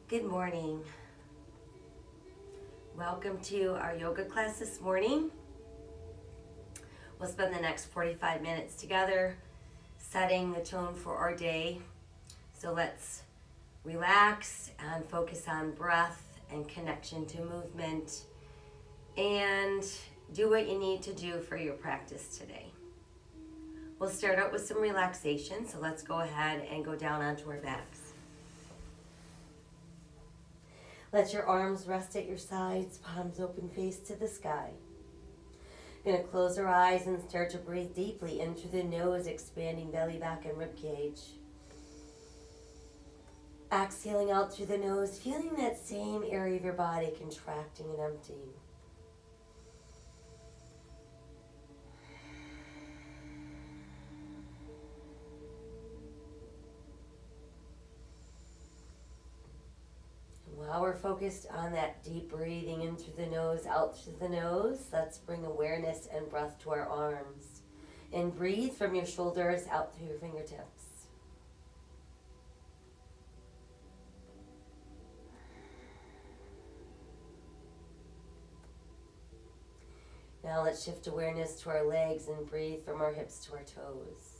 Good morning. Welcome to our yoga class this morning. We'll spend the next 45 minutes together setting the tone for our day. So let's relax and focus on breath and connection to movement and do what you need to do for your practice today. We'll start out with some relaxation, so let's go ahead and go down onto our backs. Let your arms rest at your sides, palms open, face to the sky. You're gonna close our eyes and start to breathe deeply in through the nose, expanding belly, back, and rib cage. Exhaling out through the nose, feeling that same area of your body contracting and emptying. While we're focused on that deep breathing in through the nose, out through the nose, let's bring awareness and breath to our arms. And breathe from your shoulders out through your fingertips. Now let's shift awareness to our legs and breathe from our hips to our toes.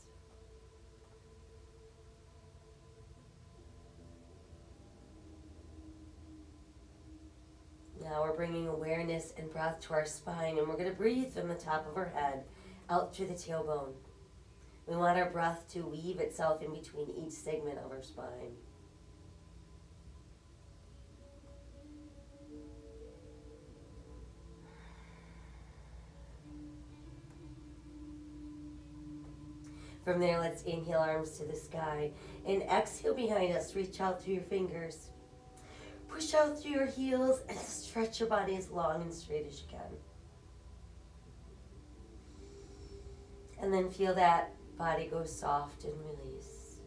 Now we're bringing awareness and breath to our spine, and we're going to breathe from the top of our head out through the tailbone. We want our breath to weave itself in between each segment of our spine. From there, let's inhale, arms to the sky, and exhale behind us. Reach out through your fingers. Push out through your heels and stretch your body as long and straight as you can. And then feel that body go soft and release.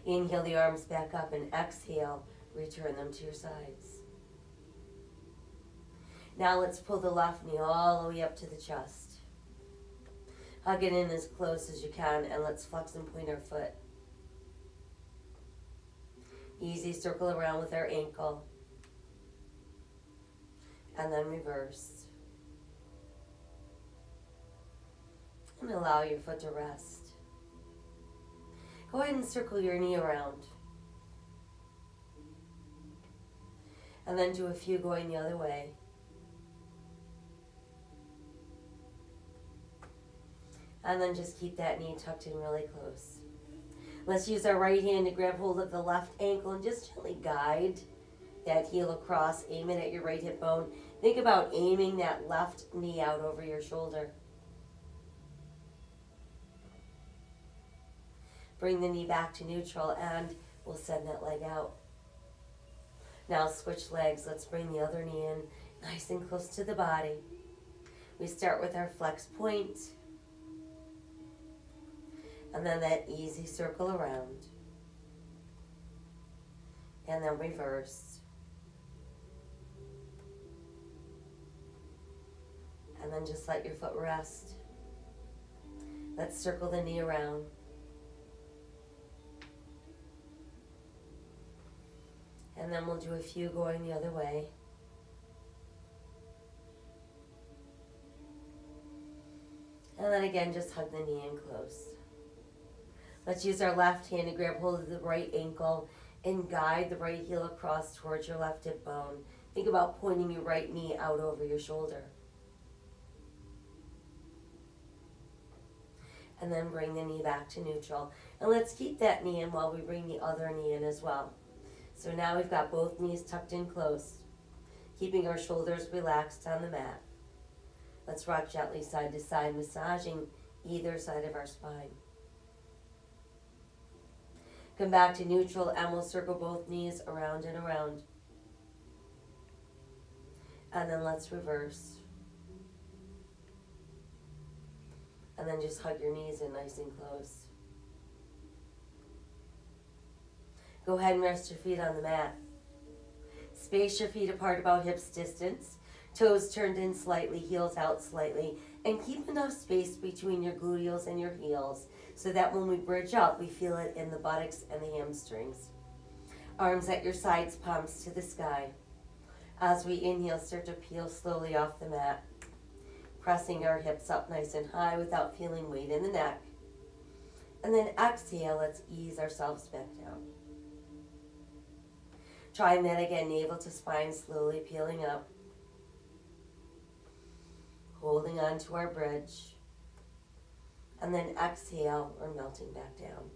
Inhale the arms back up and exhale, return them to your sides. Now let's pull the left knee all the way up to the chest. Hug it in as close as you can, and let's flex and point our foot. Easy circle around with our ankle. And then reverse. And allow your foot to rest. Go ahead and circle your knee around. And then do a few going the other way. And then just keep that knee tucked in really close. Let's use our right hand to grab hold of the left ankle and just gently guide that heel across. Aim it at your right hip bone. Think about aiming that left knee out over your shoulder. Bring the knee back to neutral and we'll send that leg out. Now switch legs. Let's bring the other knee in nice and close to the body. We start with our flex point. And then that easy circle around. And then reverse. And then just let your foot rest. Let's circle the knee around. And then we'll do a few going the other way. And then again, just hug the knee in close. Let's use our left hand to grab hold of the right ankle and guide the right heel across towards your left hip bone. Think about pointing your right knee out over your shoulder. And then bring the knee back to neutral. And let's keep that knee in while we bring the other knee in as well. So now we've got both knees tucked in close, keeping our shoulders relaxed on the mat. Let's rock gently side to side, massaging either side of our spine. Come back to neutral and we'll circle both knees around and around. And then let's reverse. And then just hug your knees in nice and close. Go ahead and rest your feet on the mat. Space your feet apart about hips distance. Toes turned in slightly, heels out slightly. And keep enough space between your gluteals and your heels so that when we bridge up, we feel it in the buttocks and the hamstrings. Arms at your sides, palms to the sky. As we inhale, start to peel slowly off the mat, pressing our hips up nice and high without feeling weight in the neck. And then exhale, let's ease ourselves back down. Trying that again, navel to spine, slowly peeling up. Holding on to our bridge. And then exhale, we're melting back down.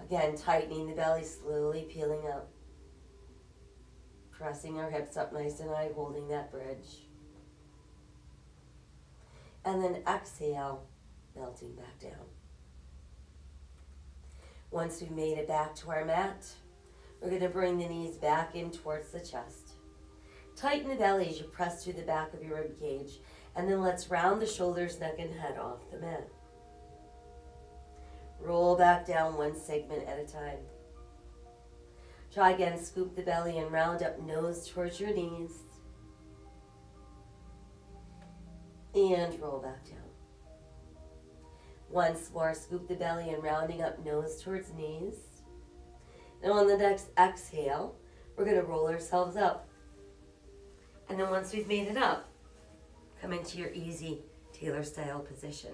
Again, tightening the belly, slowly peeling up. Pressing our hips up nice and high, holding that bridge. And then exhale, melting back down. Once we've made it back to our mat, we're going to bring the knees back in towards the chest. Tighten the belly as you press through the back of your rib cage. And then let's round the shoulders, neck, and head off the mat. Roll back down one segment at a time. Try again, scoop the belly and round up, nose towards your knees. And roll back down. Once more, scoop the belly and rounding up, nose towards knees. And on the next exhale, we're going to roll ourselves up. And then once we've made it up, come into your easy Taylor style position.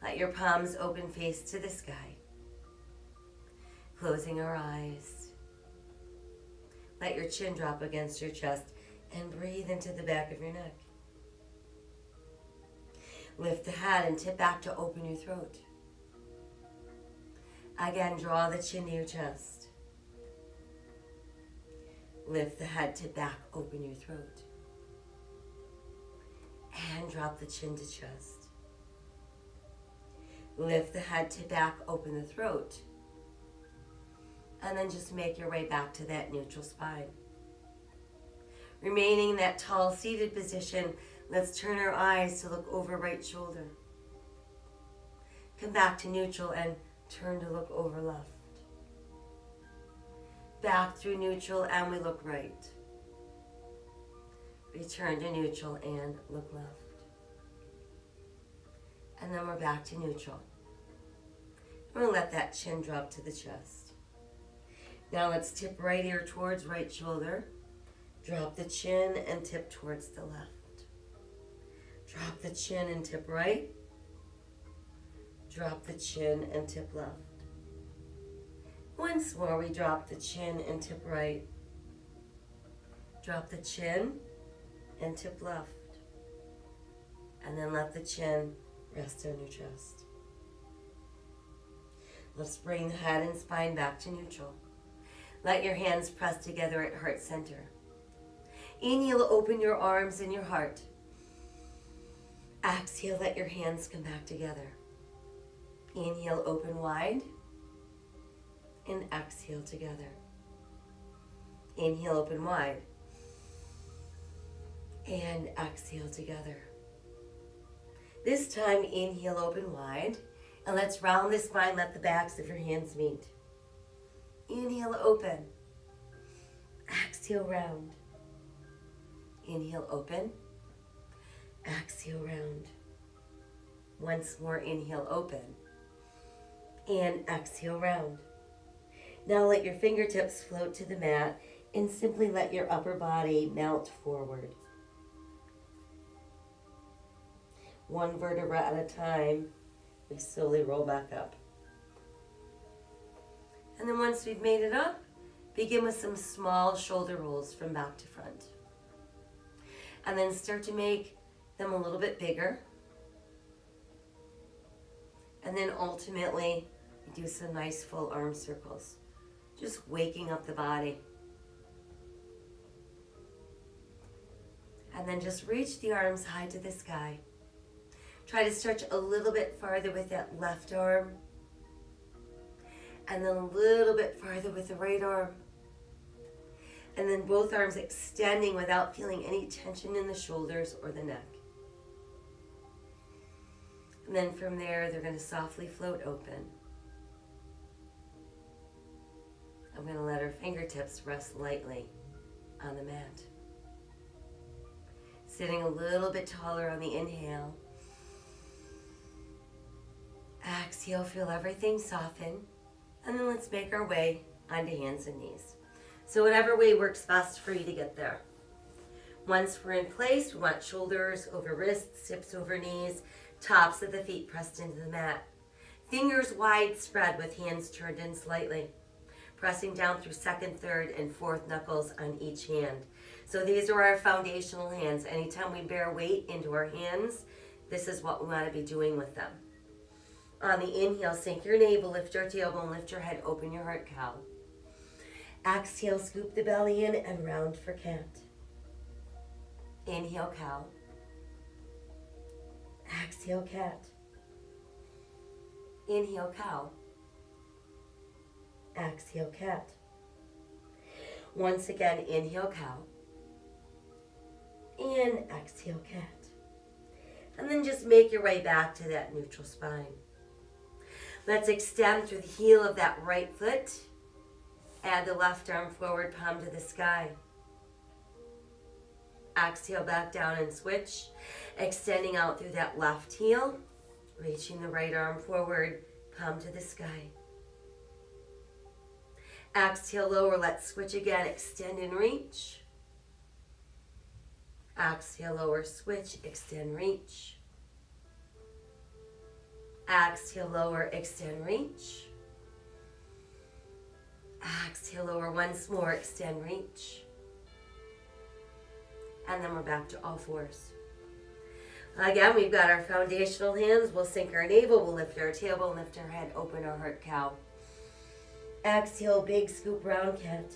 Let your palms open, face to the sky. Closing our eyes. Let your chin drop against your chest and breathe into the back of your neck. Lift the head and tip back to open your throat. Again, draw the chin to your chest. Lift the head, tip back, open your throat. And drop the chin to chest. Lift the head, tip back, open the throat. And then just make your way back to that neutral spine. Remaining in that tall seated position, let's turn our eyes to look over right shoulder. Come back to neutral and turn to look over left. Back through neutral and we look right. Return to neutral and look left. And then we're back to neutral. We're going to let that chin drop to the chest. Now let's tip right ear towards right shoulder. Drop the chin and tip towards the left. Drop the chin and tip right. Drop the chin and tip left. Once more, we drop the chin and tip right. Drop the chin and tip left. And then let the chin rest on your chest. Let's bring the head and spine back to neutral. Let your hands press together at heart center. Inhale, open your arms and your heart. Exhale, let your hands come back together. Inhale, open wide. And exhale together. Inhale, open wide. And exhale together. This time, inhale, open wide. And let's round the spine, let the backs of your hands meet. Inhale, open. Exhale, round. Inhale, open. Exhale, round. Once more, inhale, open. And exhale, round. Now let your fingertips float to the mat and simply let your upper body melt forward. One vertebra at a time, we slowly roll back up. And then once we've made it up, begin with some small shoulder rolls from back to front. And then start to make them a little bit bigger. And then ultimately, do some nice full arm circles. Just waking up the body. And then just reach the arms high to the sky. Try to stretch a little bit farther with that left arm. And then a little bit farther with the right arm. And then both arms extending without feeling any tension in the shoulders or the neck. And then from there, they're going to softly float open. I'm going to let our fingertips rest lightly on the mat. Sitting a little bit taller on the inhale. Exhale, feel everything soften. And then let's make our way onto hands and knees. So whatever way works best for you to get there. Once we're in place, we want shoulders over wrists, hips over knees, tops of the feet pressed into the mat. Fingers wide spread with hands turned in slightly. Pressing down through second, third, and fourth knuckles on each hand. So these are our foundational hands. Anytime we bear weight into our hands, this is what we want to be doing with them. On the inhale, sink your navel, lift your tailbone, lift your head, open your heart, cow. Exhale, scoop the belly in and round for cat. Inhale, cow. Exhale, cat. Inhale, cow. Exhale, cat. Once again, inhale, cow. And exhale, cat. And then just make your way back to that neutral spine. Let's extend through the heel of that right foot. Add the left arm forward, palm to the sky. Exhale, back down and switch. Extending out through that left heel. Reaching the right arm forward, palm to the sky. Exhale, lower. Let's switch again. Extend and reach. Exhale, lower, switch, extend, reach. Exhale, lower, extend, reach. Exhale, lower, once more, extend, reach. And then we're back to all fours. Again, we've got our foundational hands. We'll sink our navel, we'll lift our tailbone, lift our head, open our heart, cow. Exhale, big scoop, round cat.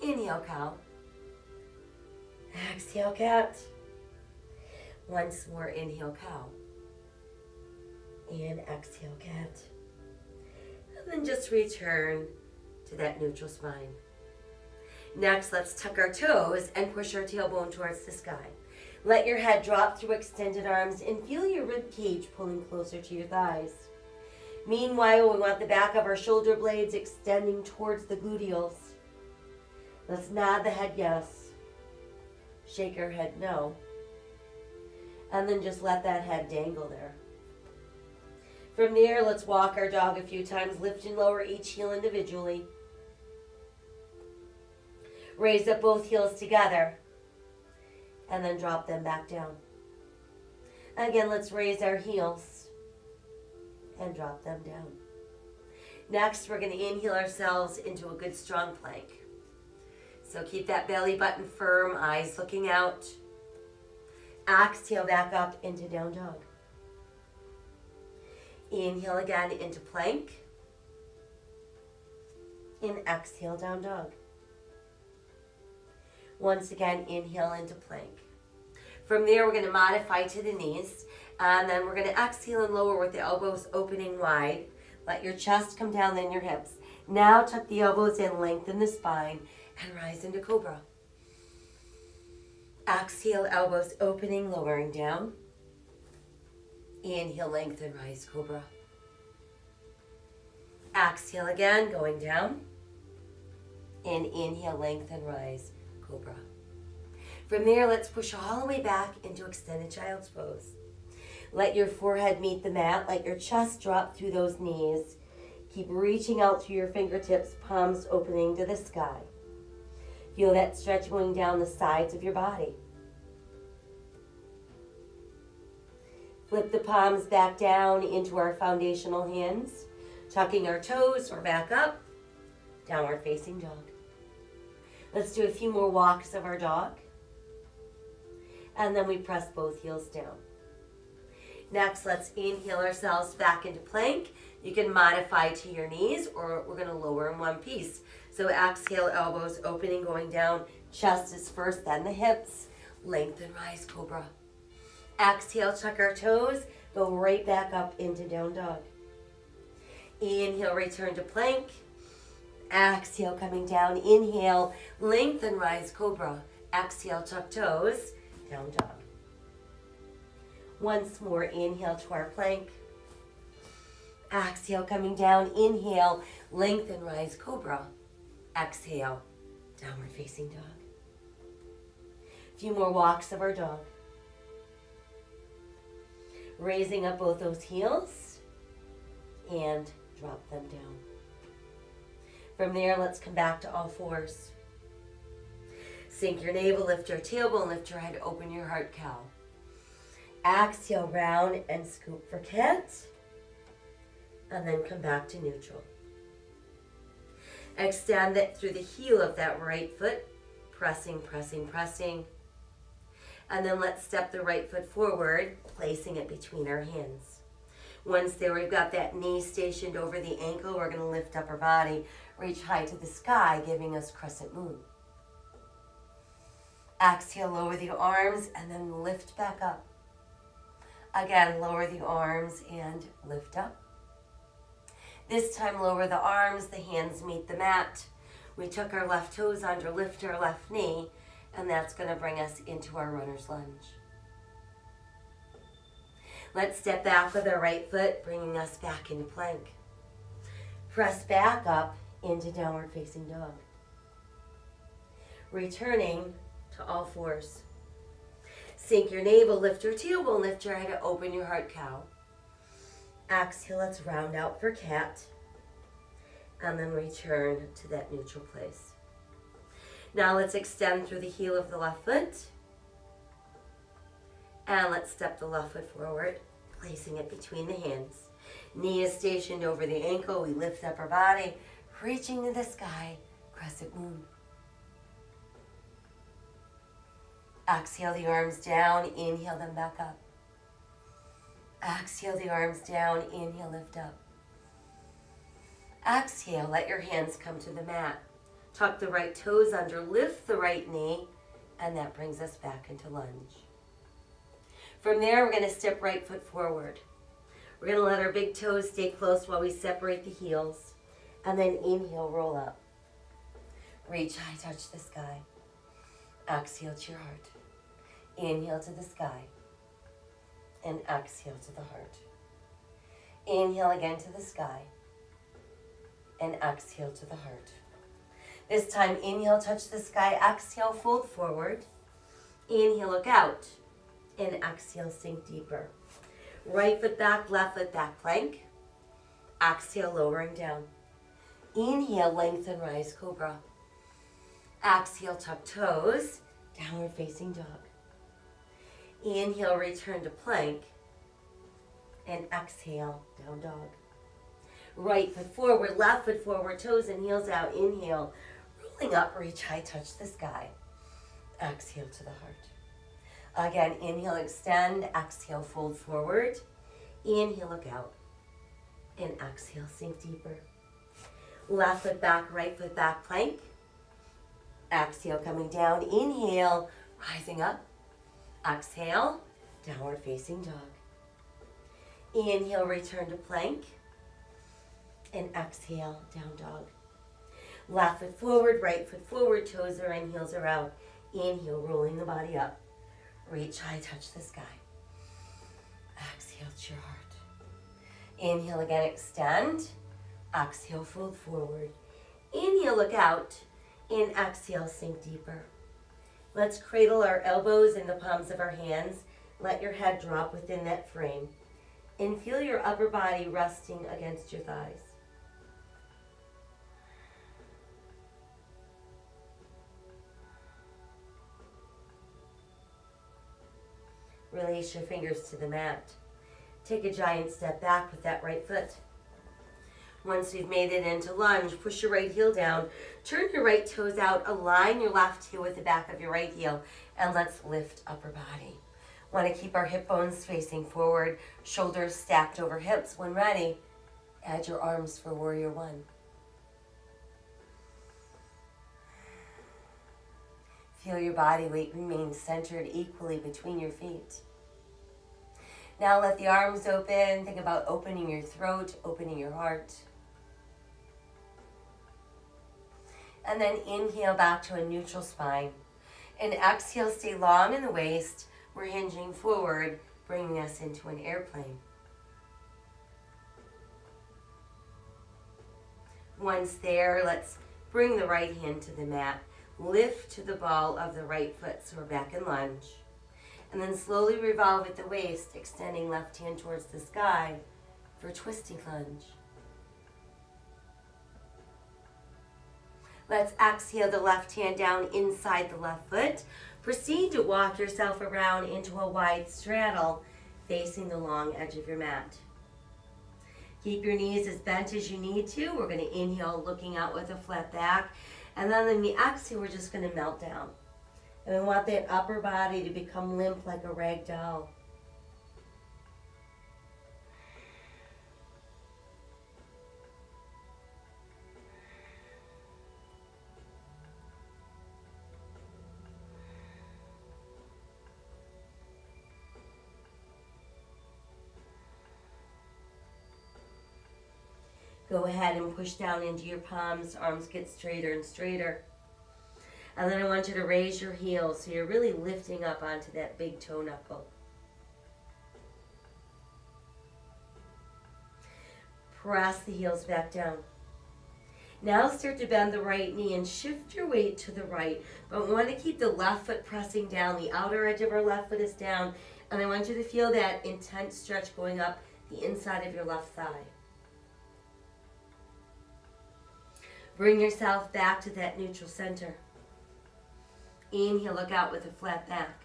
Inhale, cow. Exhale, cat. Once more, inhale, cow. And exhale, cat. And then just return to that neutral spine. Next, let's tuck our toes and push our tailbone towards the sky. Let your head drop through extended arms and feel your rib cage pulling closer to your thighs. Meanwhile, we want the back of our shoulder blades extending towards the gluteals. Let's nod the head yes. Shake our head no. And then just let that head dangle there. From there, let's walk our dog a few times, lift and lower each heel individually. Raise up both heels together. And then drop them back down. Again, let's raise our heels and drop them down. Next, we're going to inhale ourselves into a good strong plank. So keep that belly button firm, eyes looking out. Exhale back up into down dog. Inhale again into plank. And exhale, down dog. Once again, inhale into plank. From there, we're going to modify to the knees. And then we're going to exhale and lower with the elbows opening wide. Let your chest come down, then your hips. Now tuck the elbows in, lengthen the spine, and rise into cobra. Exhale, elbows opening, lowering down. Inhale, lengthen, rise, cobra. Exhale again, going down. And inhale, lengthen, rise, cobra. From there, let's push all the way back into extended child's pose. Let your forehead meet the mat. Let your chest drop through those knees. Keep reaching out through your fingertips, palms opening to the sky. Feel that stretch going down the sides of your body. Flip the palms back down into our foundational hands, tucking our toes or back up, downward facing dog. Let's do a few more walks of our dog. And then we press both heels down. Next, let's inhale ourselves back into plank. You can modify to your knees, or we're going to lower in one piece. So exhale, elbows opening, going down. Chest is first, then the hips. Lengthen, rise, cobra. Exhale, tuck our toes. Go right back up into down dog. Inhale, return to plank. Exhale, coming down. Inhale, lengthen, rise, cobra. Exhale, tuck toes. Down dog. Once more, inhale to our plank. Exhale, coming down. Inhale, lengthen, rise, cobra. Exhale, downward facing dog. A few more walks of our dog. Raising up both those heels. and drop them down. From there, let's come back to all fours. Sink your navel, lift your tailbone, lift your head, open your heart, cow. Exhale, round and scoop for cat. And then come back to neutral. Extend it through the heel of that right foot, pressing, pressing, pressing. And then let's step the right foot forward, placing it between our hands. Once there, we've got that knee stationed over the ankle. We're going to lift up our body, reach high to the sky, giving us crescent moon. Exhale, lower the arms, and then lift back up. Again, lower the arms and lift up. This time, lower the arms, the hands meet the mat. We tuck our left toes under, lift our left knee, and that's going to bring us into our runner's lunge. Let's step back with our right foot, bringing us back into plank. Press back up into downward facing dog. Returning to all fours. Sink your navel, lift your tailbone, lift your head, open your heart, cow. Exhale, let's round out for cat. And then return to that neutral place. Now let's extend through the heel of the left foot. And let's step the left foot forward, placing it between the hands. Knee is stationed over the ankle. We lift up our body, reaching to the sky, crescent moon. Exhale the arms down, inhale them back up. Exhale the arms down, inhale, lift up. Exhale, let your hands come to the mat. Tuck the right toes under, lift the right knee, and that brings us back into lunge. From there, we're going to step right foot forward. We're going to let our big toes stay close while we separate the heels. And then inhale, roll up. Reach high, touch the sky. Exhale to your heart. Inhale to the sky. And exhale to the heart. Inhale again to the sky. And exhale to the heart. This time, inhale, touch the sky. Exhale, fold forward. Inhale, look out. And exhale, sink deeper. Right foot back, left foot back, plank. Exhale, lowering down. Inhale, lengthen, rise, cobra. Exhale, tuck toes, downward facing dog. Inhale, return to plank. And exhale, down dog. Right foot forward, left foot forward, toes and heels out. Inhale, rolling up, reach high, touch the sky. Exhale to the heart. Again, inhale, extend. Exhale, fold forward. Inhale, look out. And exhale, sink deeper. Left foot back, right foot back, plank. Exhale, coming down. Inhale, rising up. Exhale, downward facing dog. Inhale, return to plank. And exhale, down dog. Left foot forward, right foot forward, toes are in, heels are out. Inhale, rolling the body up. Reach high, touch the sky. Exhale to your heart. Inhale again, extend. Exhale, fold forward. Inhale, look out. And exhale, sink deeper. Let's cradle our elbows in the palms of our hands. Let your head drop within that frame. And feel your upper body resting against your thighs. Release your fingers to the mat. Take a giant step back with that right foot. Once you've made it into lunge, push your right heel down. Turn your right toes out. Align your left heel with the back of your right heel. And let's lift upper body. Want to keep our hip bones facing forward. Shoulders stacked over hips. When ready, add your arms for warrior one. Feel your body weight remain centered equally between your feet. Now let the arms open. Think about opening your throat, opening your heart. And then inhale back to a neutral spine. And exhale, stay long in the waist. We're hinging forward, bringing us into an airplane. Once there, let's bring the right hand to the mat. Lift to the ball of the right foot, so we're back in lunge. And then slowly revolve at the waist, extending left hand towards the sky for twisting lunge. Let's exhale the left hand down inside the left foot. Proceed to walk yourself around into a wide straddle facing the long edge of your mat. Keep your knees as bent as you need to. We're going to inhale looking out with a flat back. And then in the exhale, we're just going to melt down. And we want that upper body to become limp like a rag doll. Go ahead and push down into your palms. Arms get straighter and straighter. And then I want you to raise your heels so you're really lifting up onto that big toe knuckle. Press the heels back down. Now start to bend the right knee and shift your weight to the right. But we want to keep the left foot pressing down. The outer edge of our left foot is down. And I want you to feel that intense stretch going up the inside of your left thigh. Bring yourself back to that neutral center. Inhale, look out with a flat back.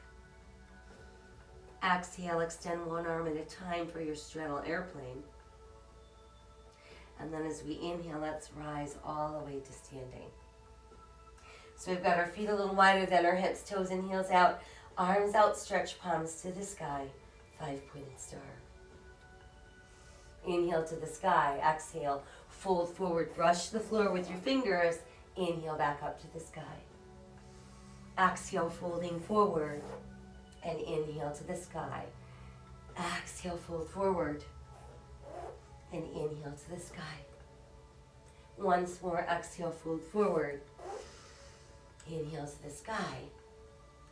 Exhale, extend one arm at a time for your straddle airplane. And then as we inhale, let's rise all the way to standing. So we've got our feet a little wider than our hips, toes and heels out, arms outstretched, palms to the sky, 5-pointed star. Inhale to the sky, exhale, fold forward, brush the floor with your fingers, inhale back up to the sky. Exhale, folding forward, and inhale to the sky. Exhale, fold forward, and inhale to the sky. Once more, exhale, fold forward, inhale to the sky,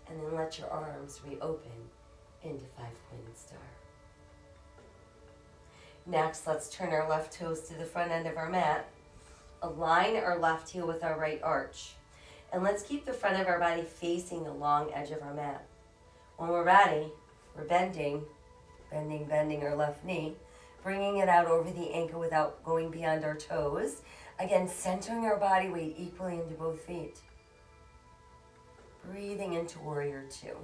and then let your arms reopen into 5-pointed star. Next, let's turn our left toes to the front end of our mat. Align our left heel with our right arch. And let's keep the front of our body facing the long edge of our mat. When we're ready, we're bending our left knee, bringing it out over the ankle without going beyond our toes. Again, centering our body weight equally into both feet. Breathing into Warrior Two.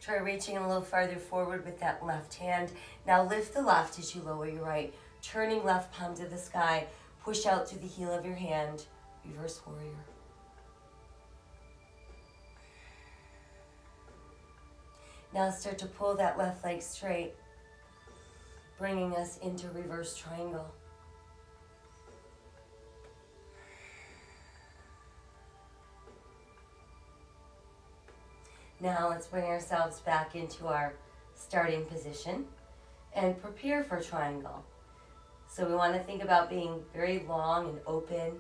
Try reaching a little farther forward with that left hand. Now lift the left as you lower your right. Turning left palm to the sky. Push out through the heel of your hand. Reverse warrior. Now start to pull that left leg straight, bringing us into reverse triangle. Now let's bring ourselves back into our starting position and prepare for triangle. So we want to think about being very long and open,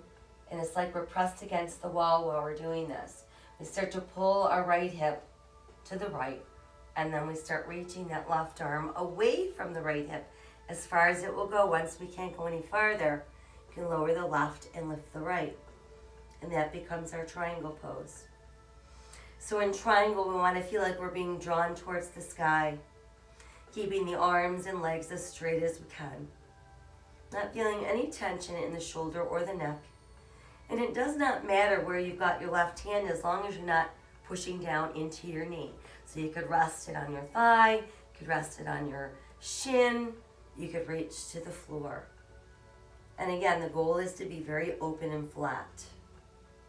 and it's like we're pressed against the wall while we're doing this. We start to pull our right hip to the right, and then we start reaching that left arm away from the right hip as far as it will go. Once we can't go any farther, you can lower the left and lift the right, and that becomes our triangle pose. So in triangle, we want to feel like we're being drawn towards the sky, keeping the arms and legs as straight as we can. Not feeling any tension in the shoulder or the neck. And it does not matter where you've got your left hand as long as you're not pushing down into your knee. So you could rest it on your thigh, you could rest it on your shin, you could reach to the floor. And again, the goal is to be very open and flat.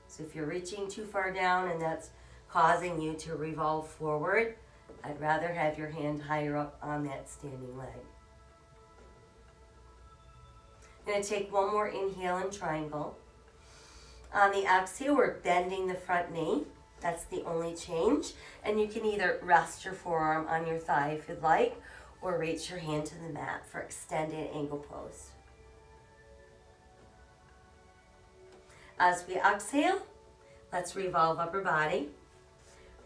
So if you're reaching too far down and that's causing you to revolve forward, I'd rather have your hand higher up on that standing leg. I'm going to take one more inhale in triangle. On the exhale, we're bending the front knee. That's the only change. And you can either rest your forearm on your thigh if you'd like, or reach your hand to the mat for extended angle pose. As we exhale, let's revolve upper body.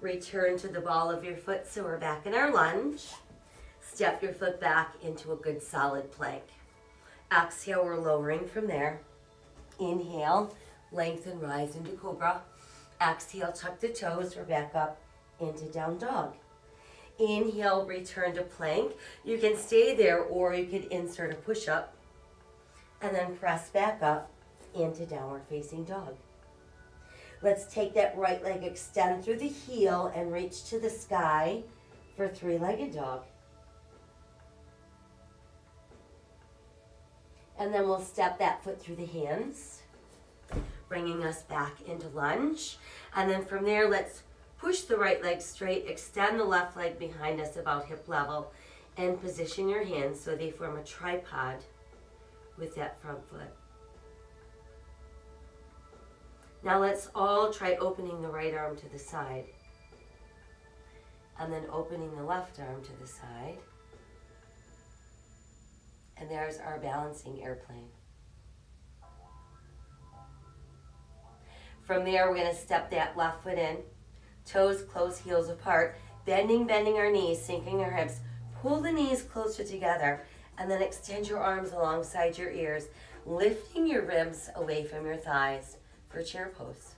Return to the ball of your foot so we're back in our lunge. Step your foot back into a good solid plank. Exhale, we're lowering from there. Inhale, lengthen, rise into cobra. Exhale, tuck the toes, we're back up into down dog. Inhale, return to plank. You can stay there or you could insert a push-up and then press back up into downward facing dog. Let's take that right leg, extend through the heel and reach to the sky for three-legged dog. And then we'll step that foot through the hands, bringing us back into lunge. And then from there, let's push the right leg straight, extend the left leg behind us about hip level, and position your hands so they form a tripod with that front foot. Now let's all try opening the right arm to the side, and then opening the left arm to the side. And there's our balancing airplane. From there, we're going to step that left foot in, toes close, heels apart, bending our knees, sinking our hips. Pull the knees closer together, and then extend your arms alongside your ears, lifting your ribs away from your thighs for chair pose.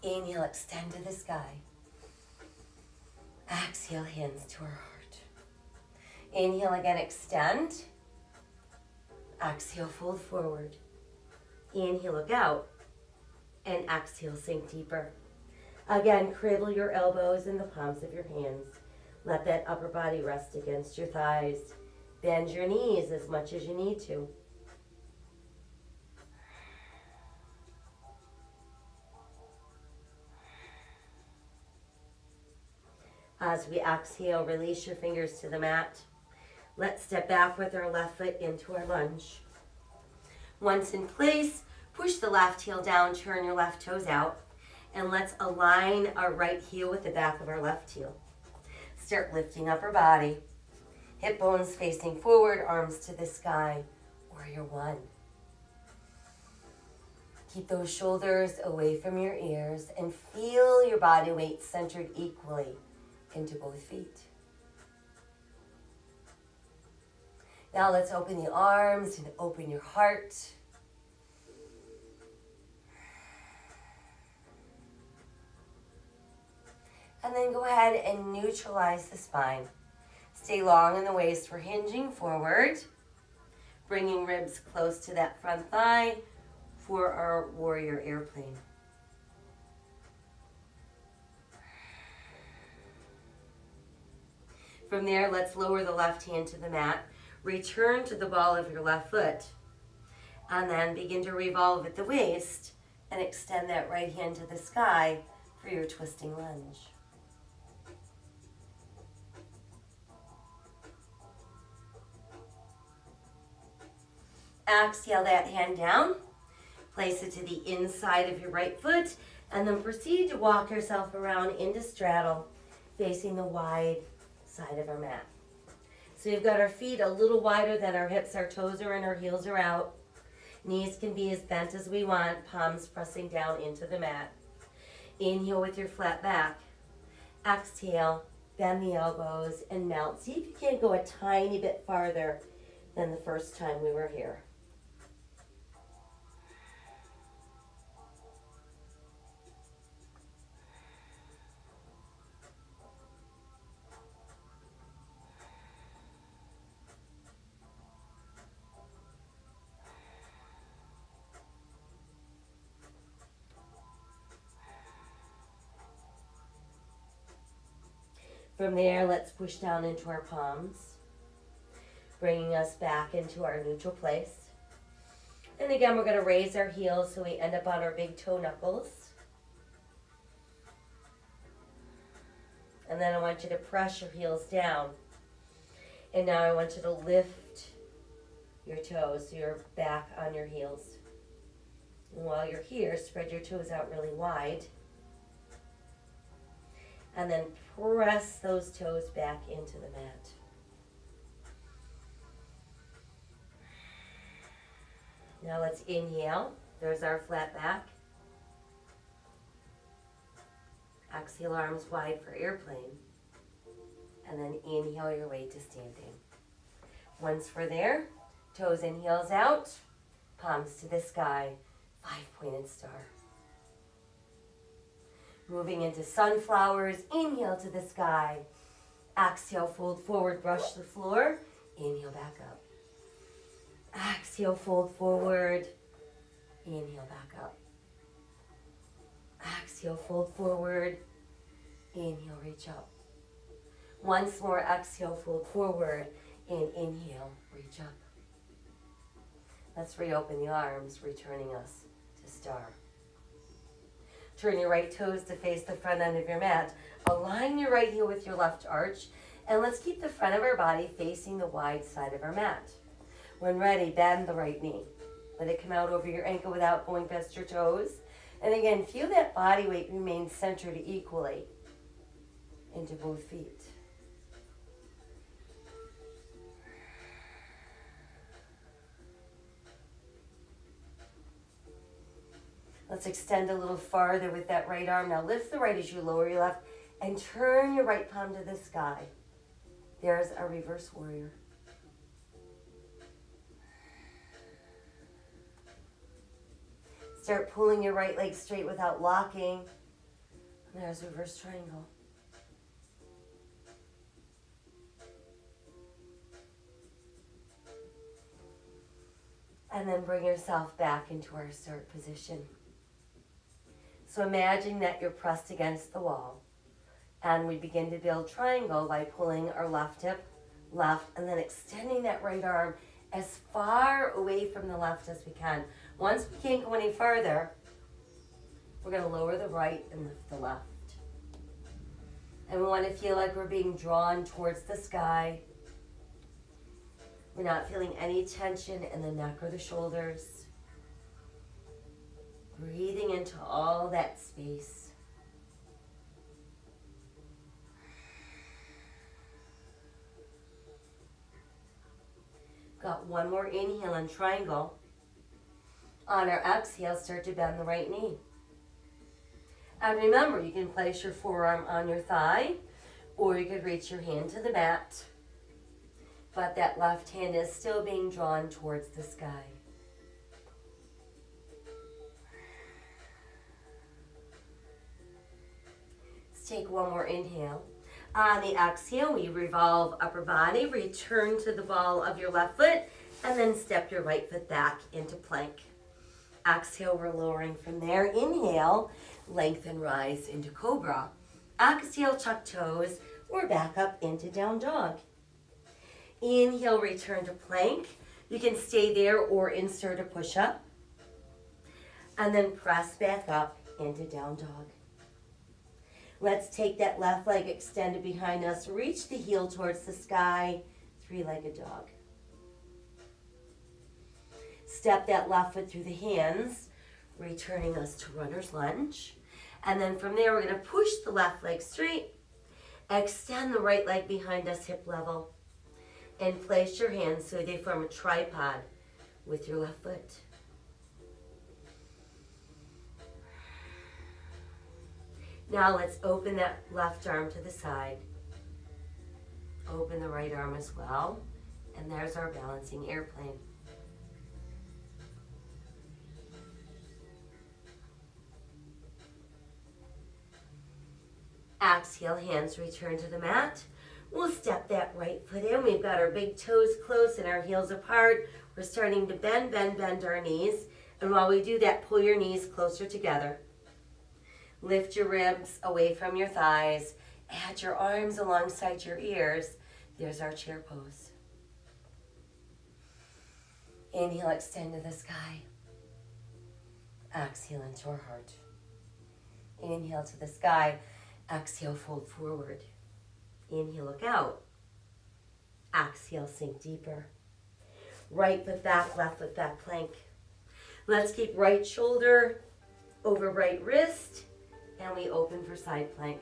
Inhale, extend to the sky. Exhale, hands to our heart. Inhale again, extend. Exhale, fold forward. Inhale, look out. And exhale, sink deeper. Again, cradle your elbows in the palms of your hands. Let that upper body rest against your thighs. Bend your knees as much as you need to. As we exhale, release your fingers to the mat. Let's step back with our left foot into our lunge. Once in place, push the left heel down, turn your left toes out, and let's align our right heel with the back of our left heel. Start lifting up our body. Hip bones facing forward, arms to the sky, warrior one. Keep those shoulders away from your ears and feel your body weight centered equally into both feet. Now let's open the arms and open your heart. And then go ahead and neutralize the spine. Stay long in the waist. We're hinging forward, bringing ribs close to that front thigh for our warrior airplane. From there, let's lower the left hand to the mat. Return to the ball of your left foot. And then begin to revolve at the waist and extend that right hand to the sky for your twisting lunge. Exhale that hand down. Place it to the inside of your right foot. And then proceed to walk yourself around into straddle, facing the wide side of our mat. So we've got our feet a little wider than our hips, our toes are in, our heels are out. Knees can be as bent as we want, palms pressing down into the mat. Inhale with your flat back. Exhale, bend the elbows and melt. See if you can go a tiny bit farther than the first time we were here. From there, let's push down into our palms, bringing us back into our neutral place. And again, we're going to raise our heels so we end up on our big toe knuckles. And then I want you to press your heels down. And now I want you to lift your toes so you're back on your heels. And while you're here, spread your toes out really wide. And then press those toes back into the mat. Now let's inhale. There's our flat back. Exhale, arms wide for airplane. And then inhale your way to standing. Once we're there, toes and heels out, palms to the sky, 5-pointed star. Moving into sunflowers. Inhale to the sky. Exhale, fold forward, brush the floor. Inhale, back up. Exhale, fold forward. Inhale, back up. Exhale, fold forward. Inhale, reach up. Once more, exhale, fold forward. And inhale, reach up. Let's reopen the arms, returning us to star. Turn your right toes to face the front end of your mat. Align your right heel with your left arch. And let's keep the front of our body facing the wide side of our mat. When ready, bend the right knee. Let it come out over your ankle without going past your toes. And again, feel that body weight remain centered equally into both feet. Let's extend a little farther with that right arm. Now lift the right as you lower your left and turn your right palm to the sky. There's a reverse warrior. Start pulling your right leg straight without locking. And there's reverse triangle. And then bring yourself back into our start position. So imagine that you're pressed against the wall. And we begin to build triangle by pulling our left hip, left, and then extending that right arm as far away from the left as we can. Once we can't go any farther, we're going to lower the right and lift the left. And we want to feel like we're being drawn towards the sky. We're not feeling any tension in the neck or the shoulders. Breathing into all that space. Got one more inhale and triangle. On our exhale, start to bend the right knee. And remember, you can place your forearm on your thigh, or you could reach your hand to the mat. But that left hand is still being drawn towards the sky. Let's take one more inhale. On the exhale, we revolve upper body, return to the ball of your left foot, and then step your right foot back into plank. Exhale, we're lowering from there. Inhale, lengthen, rise into cobra. Exhale, tuck toes. We're back up into down dog. Inhale, return to plank. You can stay there or insert a push-up. And then press back up into down dog. Let's take that left leg extended behind us. Reach the heel towards the sky. Three-legged dog. Step that left foot through the hands, returning us to runner's lunge. And then from there, we're going to push the left leg straight. Extend the right leg behind us, hip level. And place your hands so they form a tripod with your left foot. Now let's open that left arm to the side. Open the right arm as well. And there's our balancing airplane. Exhale, hands return to the mat. We'll step that right foot in. We've got our big toes close and our heels apart. We're starting to bend our knees. And while we do that, pull your knees closer together. Lift your ribs away from your thighs. Add your arms alongside your ears. There's our chair pose. Inhale, extend to the sky. Exhale into our heart. Inhale to the sky. Exhale, fold forward. Inhale, look out. Exhale, sink deeper. Right foot back, left foot back, plank. Let's keep right shoulder over right wrist, and we open for side plank.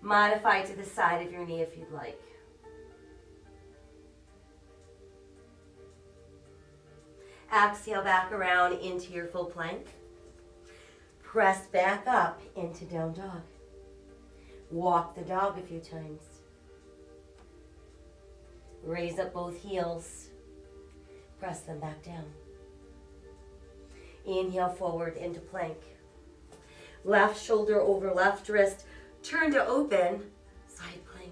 Modify to the side of your knee if you'd like. Exhale back around into your full plank. Press back up into down dog. Walk the dog a few times. Raise up both heels. Press them back down. Inhale forward into plank. Left shoulder over left wrist. Turn to open, side plank.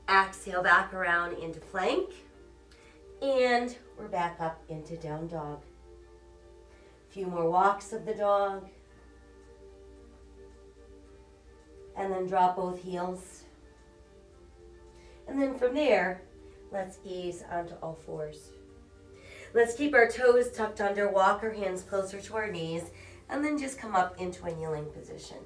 Exhale back around into plank. And we're back up into down dog. A few more walks of the dog. And then drop both heels. And then from there, let's ease onto all fours. Let's keep our toes tucked under, walk our hands closer to our knees, and then just come up into a kneeling position.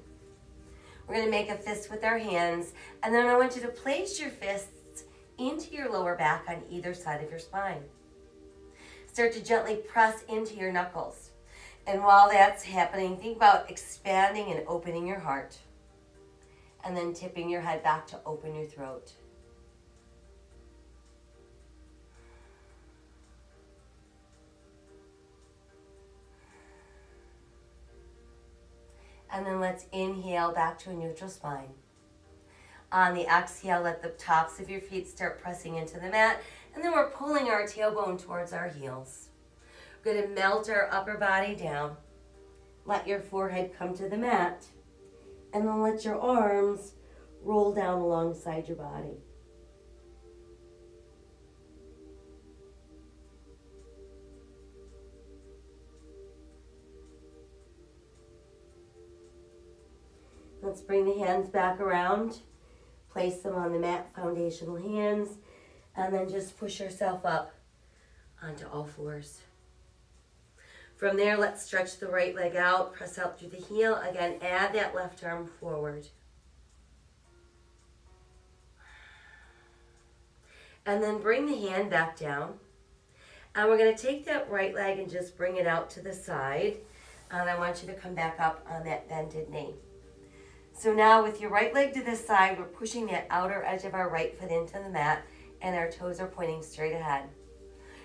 We're going to make a fist with our hands, and then I want you to place your fists into your lower back on either side of your spine. Start to gently press into your knuckles. And while that's happening, think about expanding and opening your heart. And then tipping your head back to open your throat. And then let's inhale back to a neutral spine. On the exhale, let the tops of your feet start pressing into the mat. And then we're pulling our tailbone towards our heels. We're going to melt our upper body down. Let your forehead come to the mat. And then let your arms roll down alongside your body. Let's bring the hands back around. Place them on the mat, foundational hands. And then just push yourself up onto all fours. From there, let's stretch the right leg out. Press out through the heel. Again, add that left arm forward. And then bring the hand back down. And we're going to take that right leg and just bring it out to the side. And I want you to come back up on that bended knee. So now with your right leg to this side, we're pushing that outer edge of our right foot into the mat, and our toes are pointing straight ahead.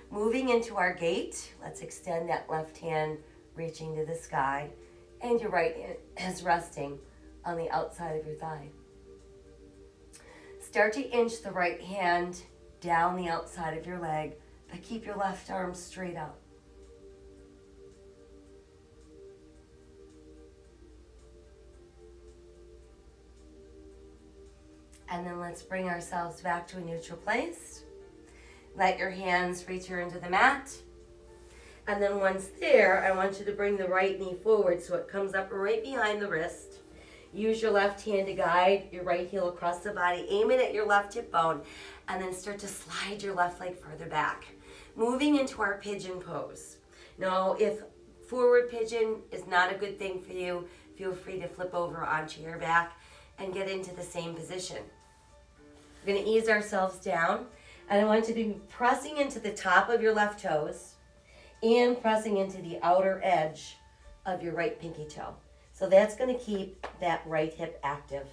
Moving into our gate, let's extend that left hand reaching to the sky, and your right hand is resting on the outside of your thigh. Start to inch the right hand down the outside of your leg, but keep your left arm straight up. And then let's bring ourselves back to a neutral place. Let your hands return to the mat. And then once there, I want you to bring the right knee forward so it comes up right behind the wrist. Use your left hand to guide your right heel across the body. Aim it at your left hip bone. And then start to slide your left leg further back. Moving into our pigeon pose. Now, if forward pigeon is not a good thing for you, feel free to flip over onto your back and get into the same position. We're going to ease ourselves down, and I want you to be pressing into the top of your left toes and pressing into the outer edge of your right pinky toe. So that's going to keep that right hip active.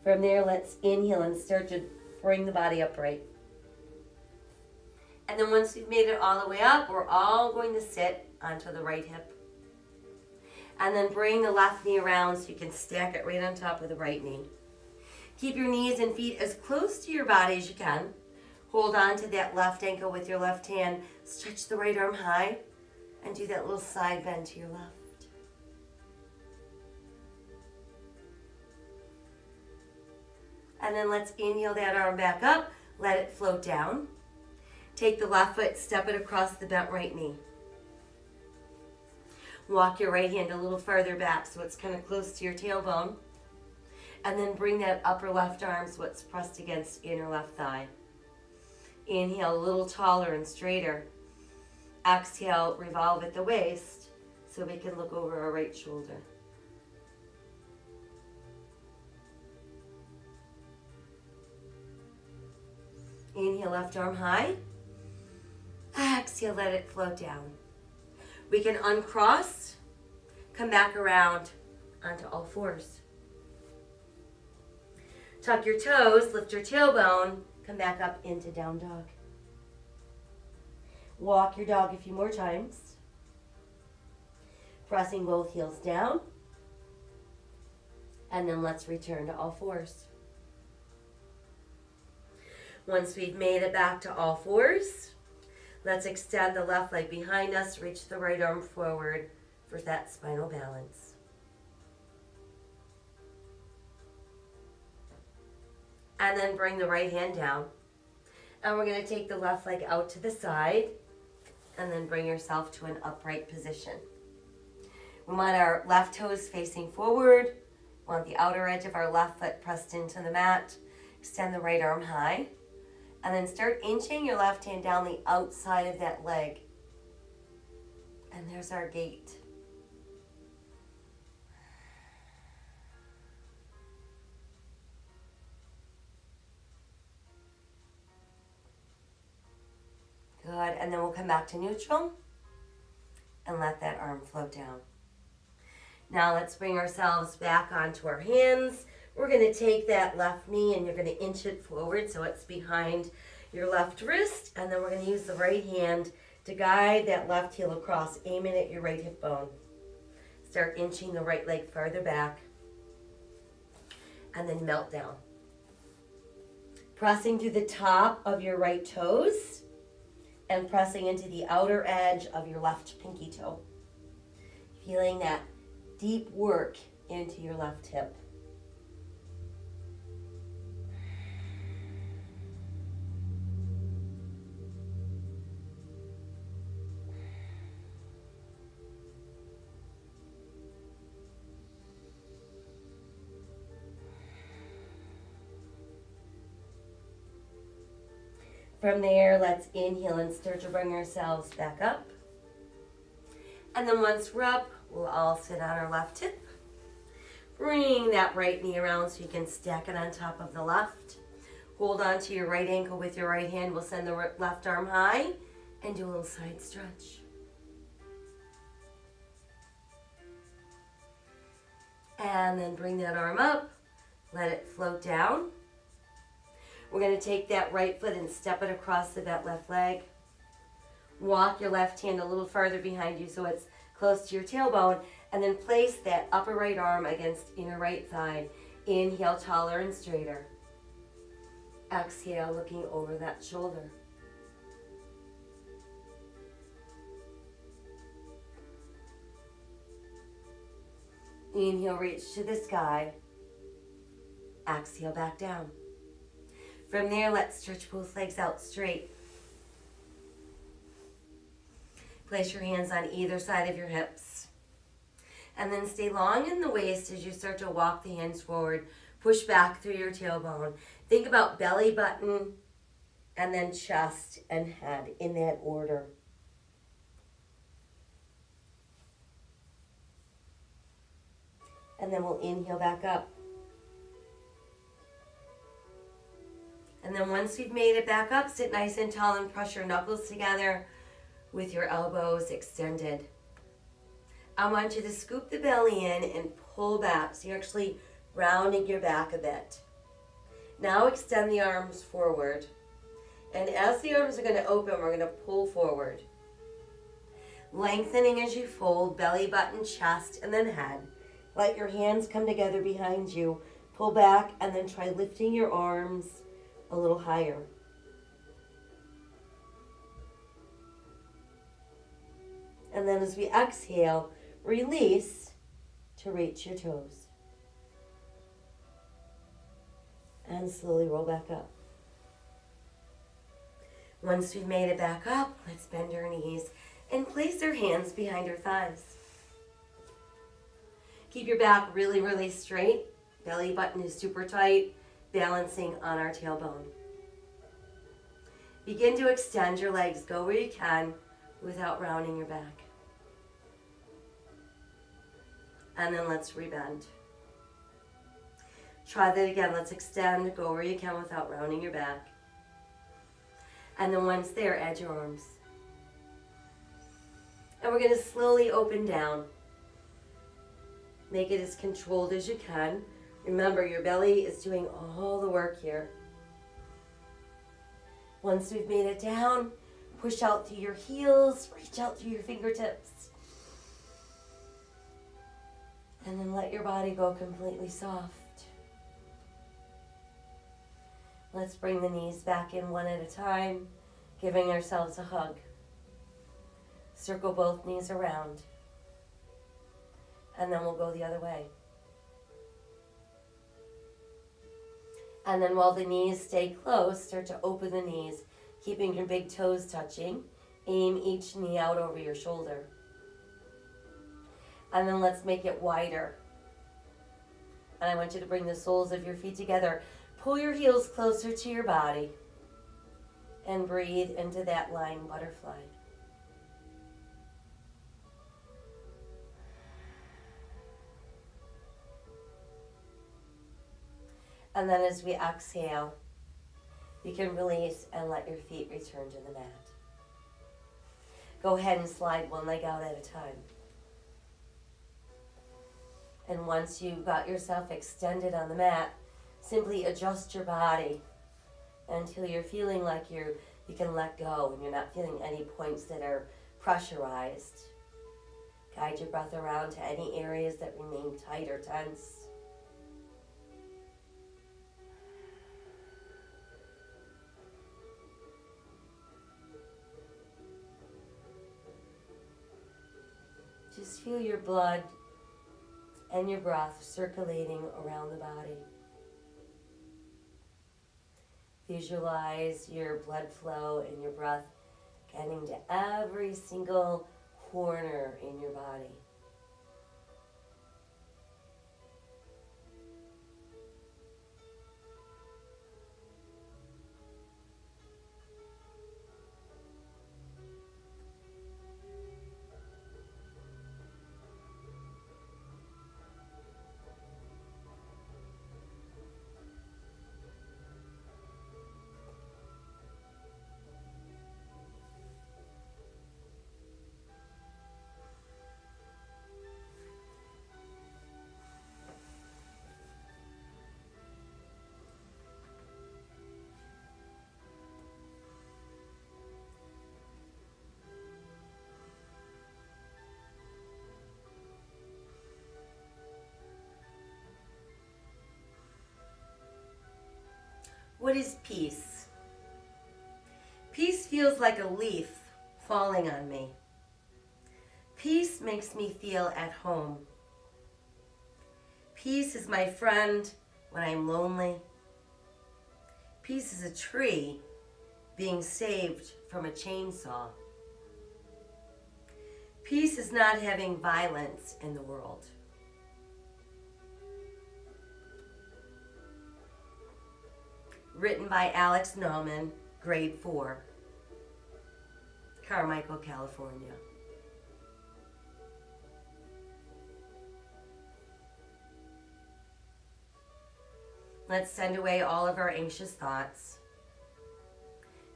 From there, let's inhale and start to bring the body upright. And then once we've made it all the way up, we're all going to sit onto the right hip. And then bring the left knee around so you can stack it right on top of the right knee. Keep your knees and feet as close to your body as you can. Hold on to that left ankle with your left hand. Stretch the right arm high and do that little side bend to your left. And then let's inhale that arm back up. Let it float down. Take the left foot, step it across the bent right knee. Walk your right hand a little farther back so it's kind of close to your tailbone. And then bring that upper left arm so it's pressed against inner left thigh. Inhale a little taller and straighter. Exhale, revolve at the waist so we can look over our right shoulder. Inhale, left arm high. Exhale, let it float down. We can uncross, come back around onto all fours. Tuck your toes, lift your tailbone, come back up into down dog. Walk your dog a few more times. Pressing both heels down. And then let's return to all fours. Once we've made it back to all fours, let's extend the left leg behind us, reach the right arm forward for that spinal balance. And then bring the right hand down. And we're going to take the left leg out to the side and then bring yourself to an upright position. We want our left toes facing forward. We want the outer edge of our left foot pressed into the mat. Extend the right arm high. And then start inching your left hand down the outside of that leg. And there's our gait. Good, and then we'll come back to neutral and let that arm float down. Now let's bring ourselves back onto our hands. We're going to take that left knee and you're going to inch it forward so it's behind your left wrist. And then we're going to use the right hand to guide that left heel across, aiming at your right hip bone. Start inching the right leg farther back. And then melt down. Pressing through the top of your right toes and pressing into the outer edge of your left pinky toe. Feeling that deep work into your left hip. From there, let's inhale and start to bring ourselves back up. And then once we're up, we'll all sit on our left hip. Bring that right knee around so you can stack it on top of the left. Hold on to your right ankle with your right hand. We'll send the left arm high and do a little side stretch. And then bring that arm up. Let it float down. We're going to take that right foot and step it across that left leg. Walk your left hand a little farther behind you so it's close to your tailbone. And then place that upper right arm against inner right thigh. Inhale, taller and straighter. Exhale, looking over that shoulder. Inhale, reach to the sky. Exhale, back down. From there, let's stretch both legs out straight. Place your hands on either side of your hips. And then stay long in the waist as you start to walk the hands forward. Push back through your tailbone. Think about belly button and then chest and head in that order. And then we'll inhale back up. And then once we've made it back up, sit nice and tall and press your knuckles together with your elbows extended. I want you to scoop the belly in and pull back. So you're actually rounding your back a bit. Now extend the arms forward. And as the arms are going to open, we're going to pull forward. Lengthening as you fold, belly button, chest, and then head. Let your hands come together behind you. Pull back and then try lifting your arms a little higher. And then as we exhale, release to reach your toes. And slowly roll back up. Once we've made it back up, let's bend our knees and place our hands behind our thighs. Keep your back really, really straight. Belly button is super tight, balancing on our tailbone. Begin to extend your legs. Go where you can without rounding your back. And then let's rebend. Try that again. Let's extend. Go where you can without rounding your back. And then once there, add your arms. And we're going to slowly open down. Make it as controlled as you can. Remember, your belly is doing all the work here. Once we've made it down, push out through your heels, reach out through your fingertips. And then let your body go completely soft. Let's bring the knees back in one at a time, giving ourselves a hug. Circle both knees around. And then we'll go the other way. And then while the knees stay close, start to open the knees, keeping your big toes touching. Aim each knee out over your shoulder. And then let's make it wider. And I want you to bring the soles of your feet together. Pull your heels closer to your body. And breathe into that lying butterfly. And then as we exhale, you can release and let your feet return to the mat. Go ahead and slide one leg out at a time. And once you've got yourself extended on the mat, simply adjust your body until you're feeling like you can let go and you're not feeling any points that are pressurized. Guide your breath around to any areas that remain tight or tense. Just feel your blood and your breath circulating around the body. Visualize your blood flow and your breath getting to every single corner in your body. What is peace? Peace feels like a leaf falling on me. Peace makes me feel at home. Peace is my friend when I'm lonely. Peace is a tree being saved from a chainsaw. Peace is not having violence in the world. Written by Alex Nauman, grade 4, Carmichael, California. Let's send away all of our anxious thoughts.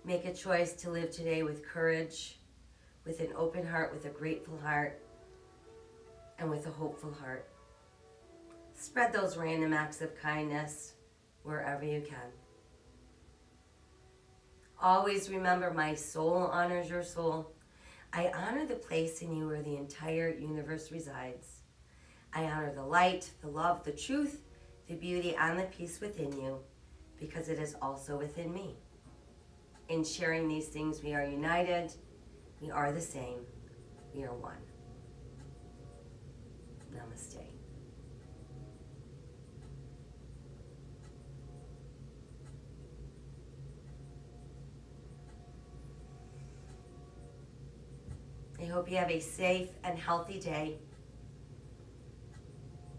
Make a choice to live today with courage, with an open heart, with a grateful heart, and with a hopeful heart. Spread those random acts of kindness wherever you can. Always remember, my soul honors your soul. I honor the place in you where the entire universe resides. I honor the light, the love, the truth, the beauty, and the peace within you, because it is also within me. In sharing these things, we are united. We are the same. We are one. Namaste. I hope you have a safe and healthy day.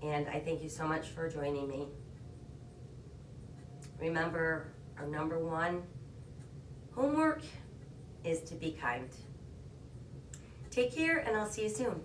And I thank you so much for joining me. Remember, our number one homework is to be kind. Take care, and I'll see you soon.